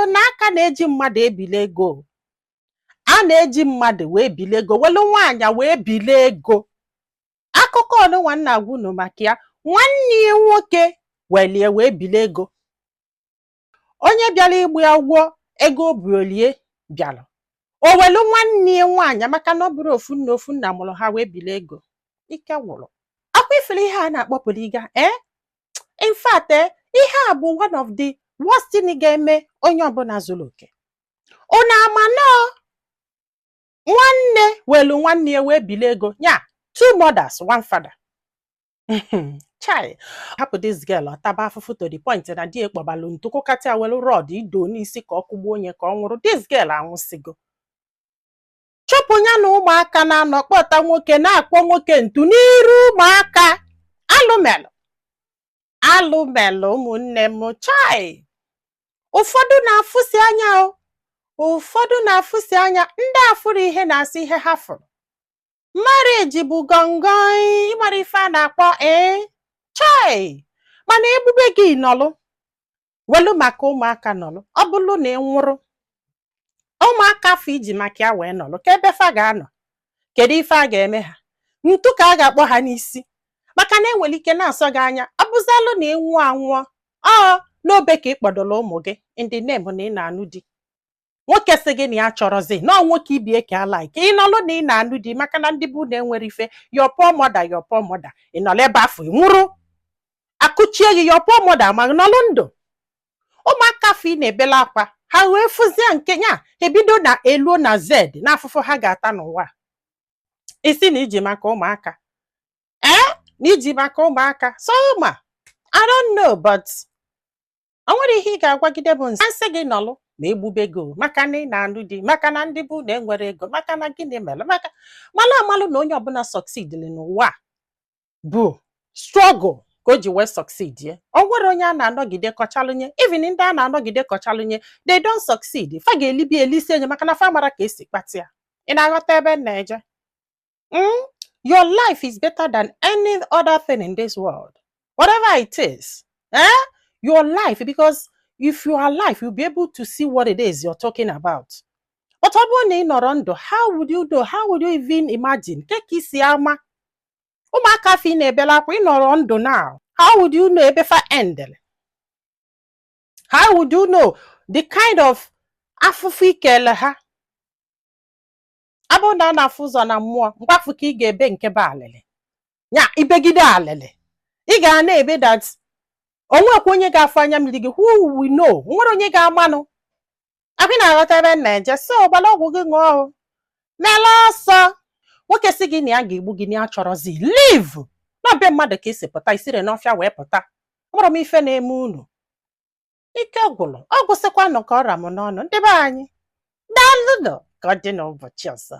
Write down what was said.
malụ na aka na-eji mmadụ ebili ego. A na-eji mmadụ wee bili ego, welu nwaanyị wee bili ego. Akụkọ ọnụnwa nna agwa unu maka ya, nwanne ya nwoke welie wee bili ego. Onye bịara igbu ya ụgwọ ego obuolie bịara. O welu nwanne ya nwaanyị maka na ọ bụrụ ofu nna mụrụ ha wee bili ego. Ike gwụrụ. Akwa ifere ihe a na-akpọ poliga, in fact, ihe a bụ one of the worst thing ga-eme onye ọbụla zuru oke. Unu ama na nwanne welu nwanne ya wee bili ego, nya 2 mothers 1 father. Chai, hapụ this girl ọtaba afụfụ to the point na di ekpọbalụ ntụkọkata welu rod ido n'isi ka ọ kụgbuo onye ka ọ nwụrụ. This girl anwụsịgo. Chụpụ ya na ụmụaka na-anọ kpọta nwoke na-akpọ nwoke ntu n'iru ụmụaka. Alụmelụ ụmụnne m. Chai, ụfọdụ na-afụsi anya o. Ụfọdụ na-afụsi anya, ndị afụrụ ihe na-asị ihe ha fụrụ. Marriage bụ gọngọị, ịmara ife a na-akpọ chai, mana ebube gị nọlụ welu maka ụmụaka nọlụ. Ọ bụrụ na ị nwụrụ, ụmụaka afọ iji maka ya wee nọlụ, ka ebe fa ga-anọ, kedu ife a ga-eme ha? Ntu ka a ga-akpọ ha n'isi, maka na enwere ike na-asọ gị anya. Abụzalụ na ịnwụ anwụọ, n'obe ka ị kpọdola ụmụ gị in the name na ị na-anụ di. Nwoke sị gị na ya chọrọzi na nwoke ibie ka ala ka ị nọlụ na ị na-anụ di, maka na ndị bụ na enwere ife. Your poor mother ị nọlụ ebe afọ ị nwụrụ, akụchie gị your poor mother ma nọlụ ndụ. Ụmụaka afọ ị na-ebela akwa ha wee fụzie nke ya ebido na eluo na Z na afụfụ ha ga-ata n'ụwa. Isi na iji maka ụmụaka, na iji maka ụmụaka. So I don't know, but o nwere ihe ị ga-agwagide bụ nsị gị nọlụ ma egbube go maka na ị na-anụ di, maka na ndị bụ na enwere ego, maka na gịnị mere, maka malụ na onye ọbụla succeed n'ụwa bụ struggle ka o ji wee succeed ye. O nwere onye a na-anọgide kọchalụnye, even ndị a na-anọgide kọchalụnye, they don't succeed. Fa ga-elibi elisi enye maka na fa mara ka esi kpati ya. Ị na-aghọta ebe na-eje? Your life is better than any other thing in this world, whatever it is. Your life, because if you are alive, you'll be able to see what it is you're talking about. But how would you know? How would you even imagine? How would you know ebefa endel? How would you know the kind of afufikele ha? Abona na fuzo na mmụọ, mkpafuka ị ga-ebe nke ba alele. Nya ibegide alele. Ị ga na ebe that onwekwa onye ga-afụ anya mmiri gị. Who we know? Nwere onye ga-amanụ. Akwi na aghọta ebe na-eje. So gbala ọgwụ gị ṅụọ. Mela ọsọ. Nwoke sị gị na ya ga-egbu gị na ya chọrọzi. Live! Na be mmadụ ka esi pụta, isire n'ọfịa wee pụta. Nwere m ife na-eme unu. Ike gwụrụ. Ọ gwụsịkwa nọ ka ọra m n'ọnụ. Ndị be anyị. Daalụ ka ọ dị n'ụbọchị ọzọ.